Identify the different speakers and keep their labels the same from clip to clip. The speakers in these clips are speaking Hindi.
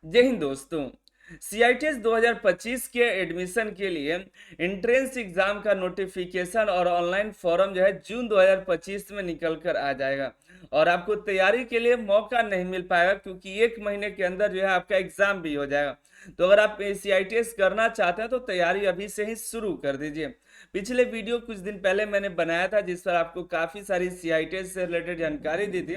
Speaker 1: जय हिंद दोस्तों। CITS 2025 के एडमिशन के लिए एंट्रेंस एग्जाम का नोटिफिकेशन और ऑनलाइन फॉर्म जो है जून 2025 में निकल कर आ जाएगा और आपको तैयारी के लिए मौका नहीं मिल पाएगा क्योंकि एक महीने के अंदर जो है आपका एग्जाम भी हो जाएगा। तो अगर आप CITS करना चाहते हैं तो तैयारी अभी से ही शुरू कर दीजिए। पिछले वीडियो कुछ दिन पहले मैंने बनाया था जिस पर आपको काफ़ी सारी CITS से रिलेटेड जानकारी दी थी।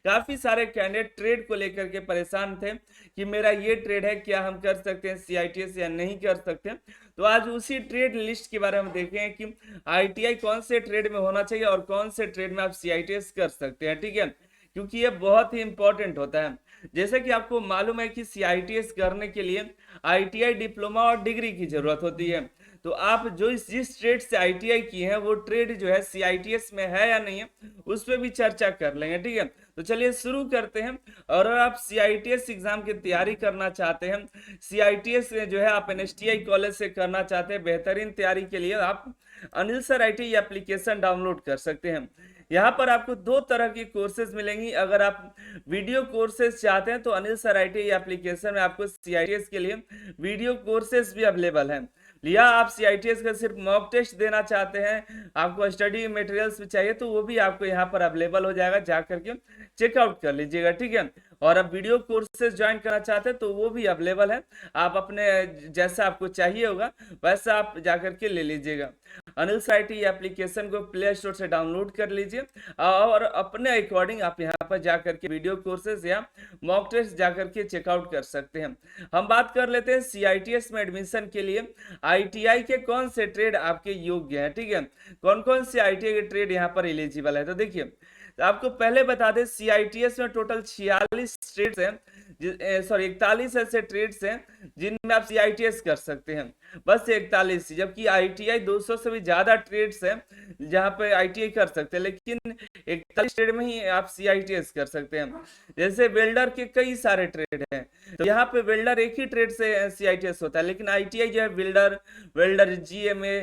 Speaker 1: काफ़ी सारे कैंडिडेट ट्रेड को लेकर के परेशान थे कि मेरा ये ट्रेड है, क्या हम कर सकते हैं CITS या नहीं कर सकते। तो आज उसी ट्रेड लिस्ट के बारे में देखें कि ITI कौन से ट्रेड में होना चाहिए और कौन से ट्रेड में आप CITS कर सकते हैं, ठीक है, क्योंकि ये बहुत ही इंपॉर्टेंट होता है। जैसे कि आपको मालूम है कि CITS करने के लिए ITI डिप्लोमा और डिग्री की जरूरत होती है। तो आप जो जिस ट्रेड से ITI की है वो ट्रेड जो है CITS में है या नहीं है उस पर भी चर्चा कर लेंगे, ठीक है। तो चलिए शुरू करते हैं। और अगर आप CITS एग्जाम की तैयारी करना चाहते हैं, CITS जो है आप NSTI कॉलेज से करना चाहते हैं, बेहतरीन तैयारी के लिए आप Anil sir ITI application download कर सकते हैं। यहाँ पर आपको दो तरह की कोर्सेज मिलेंगी। अगर आप वीडियो कोर्सेज चाहते हैं तो अनिल सर ITI एप्लीकेशन में आपको CITS के लिए वीडियो कोर्सेज भी अवेलेबल हैं। लिया आप CITS का सिर्फ मॉक टेस्ट देना चाहते हैं, आपको स्टडी मटेरियल्स भी चाहिए तो वो भी आपको यहाँ पर अवेलेबल हो जाएगा, जा करके चेकआउट कर लीजिएगा, ठीक है। और अब वीडियो कोर्सेज ज्वाइन करना चाहते हैं तो वो भी अवेलेबल है, आप अपने जैसा आपको चाहिए होगा वैसा आप जा करके ले लीजिएगा। अनिल साइटी एप्लीकेशन को प्ले स्टोर से डाउनलोड कर लीजिए और अपने अकॉर्डिंग आप यहाँ पर जा करके वीडियो कोर्सेज या मॉक टेस्ट जा करके चेकआउट कर सकते हैं। हम बात कर लेते हैं CITS में एडमिशन के लिए ITI के कौन से ट्रेड आपके योग्य हैं, ठीक है, कौन कौन से ITI के ट्रेड यहाँ पर एलिजिबल है। तो देखिए, तो आपको पहले बता दें CITS में टोटल 46 ट्रेड्स हैं, 41 ऐसे ट्रेड्स हैं जिनमें आप CITS कर सकते हैं, बस 41। जबकि ITI 200 से भी ज्यादा ट्रेड्स हैं जहां पे ITI कर सकते हैं, लेकिन 41 ट्रेड में ही आप CITS कर सकते हैं। जैसे वेल्डर के कई सारे ट्रेड हैं, तो यहाँ पे वेल्डर एक ही ट्रेड से CITS होता है, लेकिन ITI जो है welder, welder GMA,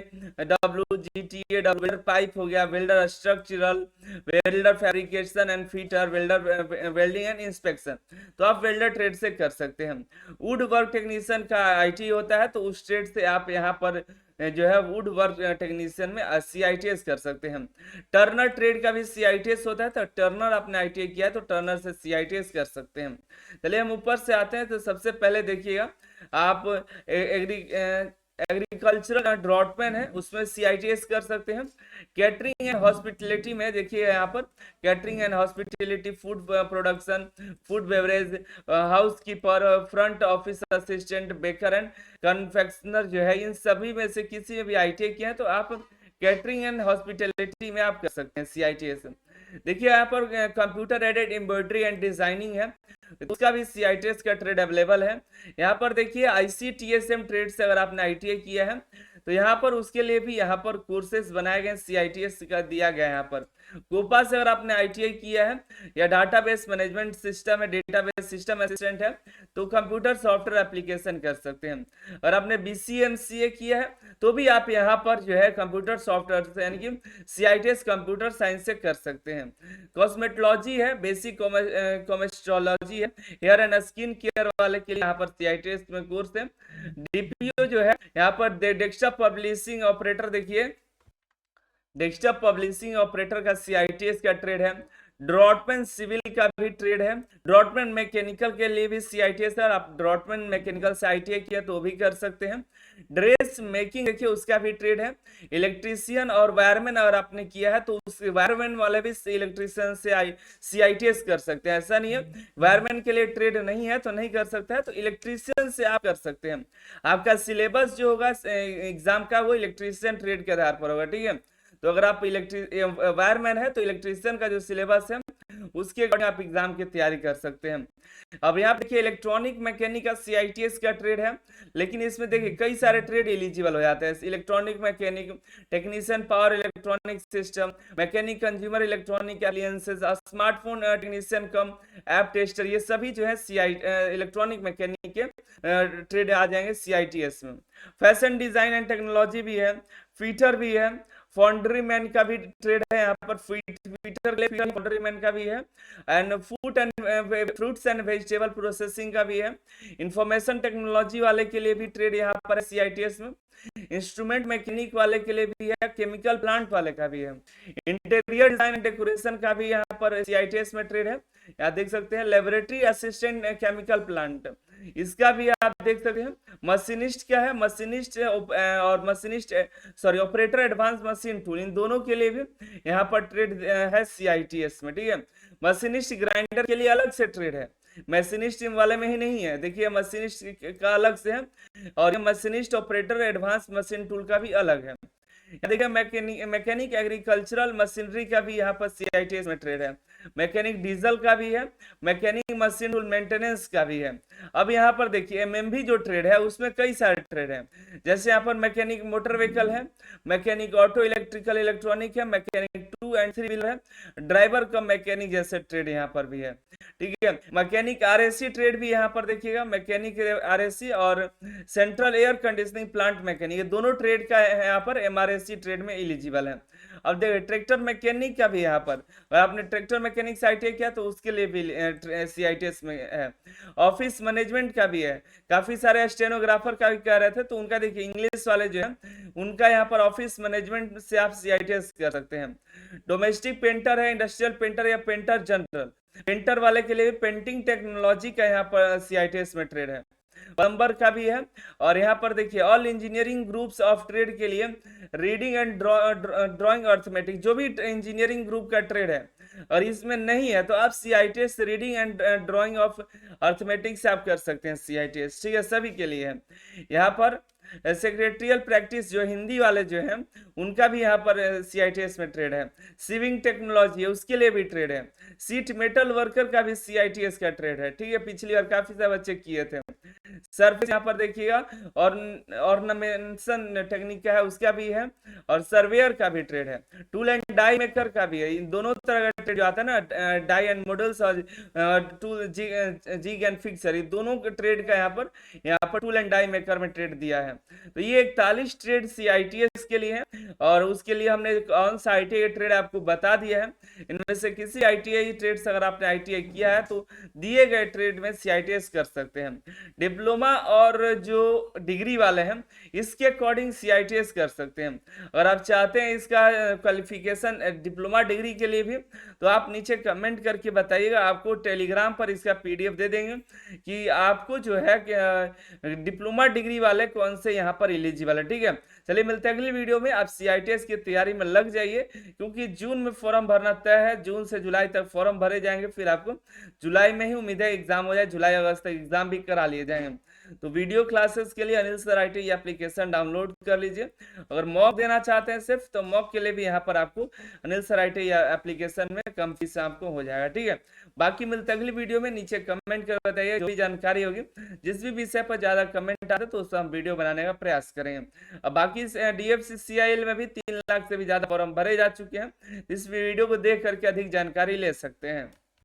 Speaker 1: WGTA, welder pipe हो गया, welder structural, welder fabrication and fitter, welder welding and inspection, तो आप वेल्डर ट्रेड से कर सकते हैं। वुड वर्क टेक्नीशियन का ITI होता है तो उस ट्रेड से आप यहाँ पर जो है वुड वर्क टेक्नीशियन में CITS कर सकते हैं। टर्नर ट्रेड का भी CITS होता है, तो टर्नर आपने ITI किया है तो टर्नर से CITS कर सकते हैं। चलिए हम ऊपर से आते हैं। तो सबसे पहले देखिएगा, आप एग्रीकल्चरल ड्रॉटमैन है उसमें CITS कर सकते हैं। कैटरिंग एंड हॉस्पिटलिटी में देखिए यहाँ पर catering and hospitality, food production, food beverage, house keeper, front office assistant, baker and confectioner जो है, इन सभी में से किसी में भी ITI किया है तो आप कैटरिंग एंड हॉस्पिटलिटी में आप कर सकते हैं CITS। देखिए यहाँ पर computer aided embroidery and designing है, उसका भी CITS का ट्रेड अवेलेबल है। यहाँ पर देखिए ICTSM ट्रेड से अगर आपने ITI किया है तो यहाँ पर उसके लिए भी यहाँ पर कोर्सेज बनाए गए, CITS का दिया गया है। यहाँ पर कोपा से अगर आपने ITI किया है या डाटाबेस मैनेजमेंट सिस्टम है, डेटाबेस सिस्टम असिस्टेंट है, तो कंप्यूटर सॉफ्टवेयर एप्लीकेशन कर सकते हैं। और आपने BCMCA किया है तो भी आप यहाँ पर जो है कंप्यूटर सॉफ्टवेयर यानी कि CITS कंप्यूटर साइंस से कर सकते हैं। कॉस्मेटोलॉजी है, बेसिक कॉमेस्ट्रोलॉजी है, हेयर एंड स्किन केयर वाले के लिए यहाँ पर CITS में कोर्स है। DPO जो है यहाँ पर डेस्कटॉप पब्लिशिंग ऑपरेटर, देखिए डेस्कटॉप पब्लिशिंग ऑपरेटर का CITS का ट्रेड है। ड्रॉटमैन सिविल का भी ट्रेड है। ड्रॉटमैन मैकेनिकल के लिए भी CITS है, आप ड्रॉटमैन मैकेनिकल से ITI किया तो वो भी कर सकते हैं। ड्रेस मेकिंग देखिए उसका भी ट्रेड है। इलेक्ट्रीशियन और वायरमैन अगर आपने किया है तो उस वायरमैन वाले भी इलेक्ट्रीशियन से CITS कर सकते हैं। ऐसा नहीं है वायरमैन के लिए ट्रेड नहीं है तो नहीं कर सकता है, तो इलेक्ट्रीशियन से आप कर सकते हैं। आपका सिलेबस जो होगा एग्जाम का वो इलेक्ट्रीशियन ट्रेड के आधार पर होगा, ठीक है। तो अगर आप वायरमैन है तो इलेक्ट्रीशियन का जो सिलेबस है उसके अकॉर्डिंग आप एग्जाम की तैयारी कर सकते हैं। अब यहाँ देखिए इलेक्ट्रॉनिक मैकेनिक का CITS का ट्रेड है, लेकिन इसमें देखिए कई सारे ट्रेड एलिजिबल हो जाते हैं। Electronic mechanic, technician power electronic system, mechanic consumer electronic appliances, smartphone technician cum app tester, ये सभी जो है इलेक्ट्रॉनिक मैकेनिक के ट्रेड आ जाएंगे CITS में। फैशन डिजाइन एंड टेक्नोलॉजी भी है, फीटर भी है, फाउंड्री मैन का भी ट्रेड है यहाँ पर, फीटर के लिए फाउंड्री मैन का भी है, and food and fruits and vegetable processing का भी है। इंफॉर्मेशन टेक्नोलॉजी वाले के लिए भी ट्रेड यहाँ पर है सीआईटीएस में। इंस्ट्रूमेंट मैकेनिक वाले के लिए भी है, केमिकल प्लांट वाले का भी है। इंटीरियर डिजाइन एंड डेकोरेशन का भी यहाँ पर सीआईटीएस में ट्रेड है, यहाँ देख सकते हैं। लेबोरेटरी असिस्टेंट केमिकल प्लांट, इसका भी आप देख सकते हैं। मशीनिस्ट क्या है, मशीनिस्ट और machinist sorry operator advance machine tool, इन दोनों के लिए भी यहाँ पर ट्रेड है सीआईटीएस में, ठीक है। मशीनिस्ट ग्राइंडर के लिए अलग से ट्रेड है, मशीनिस्ट वाले में ही नहीं है, देखिए मशीनिस्ट का अलग से है, और machinist operator advance machine tool का भी अलग है। देखिए मैकेनिक एग्रीकल्चरल मशीनरी का भी यहाँ पर सीआईटीएस में ट्रेड है। मैकेनिक डीजल का भी है, मैकेनिक मशीन टूल मेंटेनेंस का भी है। अब यहाँ पर देखिए एमएमवी जो ट्रेड है उसमें कई सारे ट्रेड हैं, जैसे यहाँ पर मैकेनिक मोटर व्हीकल है, मैकेनिक ऑटो इलेक्ट्रिकल इलेक्ट्रॉनिक है, मैकेनिक 2 एंड 3 व्हीलर है, ड्राइवर का मैकेनिक जैसे ट्रेड यहाँ पर भी है, ठीक है। मैकेनिक आरएसी ट्रेड भी यहाँ पर देखिएगा, मैकेनिक आरएसी और central air conditioning plant mechanic, ये दोनों ट्रेड का है यहाँ पर एमआरएससी ट्रेड में एलिजिबल है। अब देखिए ट्रैक्टर मैकेनिक का भी यहाँ पर, अगर आपने ट्रैक्टर मैकेनिक से आईटीआई किया तो उसके लिए भी सीआईटीएस में है। ऑफिस मैनेजमेंट का भी है, काफी सारे स्टेनोग्राफर का भी कह रहे थे, तो उनका देखिए इंग्लिश वाले जो है उनका यहाँ पर ऑफिस मैनेजमेंट से आप सीआईटीएस कर सकते हैं। डोमेस्टिक पेंटर है, इंडस्ट्रियल पेंटर या पेंटर जनरल, पेंटर वाले के लिए भी पेंटिंग टेक्नोलॉजी का यहाँ पर सीआईटीएस में ट्रेड है। प्लम्बर का भी है, और यहाँ पर देखिए all engineering groups of trade के लिए रीडिंग एंड ड्राइंग अर्थमेटिक, जो भी इंजीनियरिंग ग्रुप का ट्रेड है और इसमें नहीं है तो आप CITS reading and drying of arithmetic से आप कर सकते हैं सीआईटीएस, ठीक है, सभी के लिए है। यहाँ पर सेक्रेटरियल प्रैक्टिस जो हिंदी वाले जो हैं उनका भी यहाँ पर सीआईटीएस में ट्रेड है। सीविंग टेक्नोलॉजी है उसके लिए भी ट्रेड है। सीट मेटल वर्कर का भी सीआईटीएस का ट्रेड है, ठीक है, पिछली बार काफी सारे बच्चे किए थे। सर्फेस यहाँ पर देखिएगा, और ऑर्नामेंटेशन टेक्निक का है उसका भी है, और सर्वेयर का भी ट्रेड है। टूल एंड डाई मेकर का भी है, इन दोनों तरह का ट्रेड जो आता है ना, डाई एंड मॉडल्स और टूल जिग एंड फिक्सर, ये दोनों ट्रेड का यहाँ पर टूल एंड डाई मेकर में ट्रेड दिया है। तो ये 41 ट्रेड सीआईटीएस के लिए है, और उसके लिए हमने कौन सा आईटीआई ट्रेड आपको बता दिया है। इनमें से किसी आईटीआई ट्रेड से अगर आपने आईटीआई किया है तो दिए गए ट्रेड में सीआईटीएस कर सकते हैं। डिप्लोमा और जो डिग्री वाले हैं इसके अकॉर्डिंग सीआईटीएस कर सकते हैं। अगर आप चाहते हैं इसका क्वालिफिकेशन डिप्लोमा डिग्री के लिए भी, तो आप नीचे कमेंट करके बताइएगा, आपको टेलीग्राम पर इसका पीडीएफ दे देंगे कि आपको जो है डिप्लोमा डिग्री वाले कौन से यहाँ पर एलिजिबल है, ठीक है। चलिए मिलते हैं अगली वीडियो में। आप सीआईटीएस की तैयारी में लग जाइए, क्योंकि जून में फॉर्म भरना तय है, जून से जुलाई तक फॉर्म भरे जाएंगे, फिर आपको जुलाई में ही उम्मीद है एग्जाम हो जाए, जुलाई अगस्त तक एग्जाम भी करा लिए जाएंगे। तो वीडियो क्लासेस के लिए Anil sir IT application download कर लीजिए। अगर मॉक देना चाहते हैं सिर्फ, तो मॉक के लिए भी यहाँ पर आपको अनिल सर आईटी एप्लीकेशन में कम फीस आपको हो जाएगा, ठीक है। बाकी मिलते अगली वीडियो में, नीचे कमेंट कर बताइए जो भी जानकारी होगी, जिस भी विषय पर ज्यादा कमेंट आते तो उसका हम वीडियो बनाने का प्रयास करेंगे। अब बाकी डीएफसीसीआईएल में भी 3 लाख से भी ज्यादा फॉर्म भरे जा चुके हैं, इस वीडियो को देख करके अधिक जानकारी ले सकते हैं।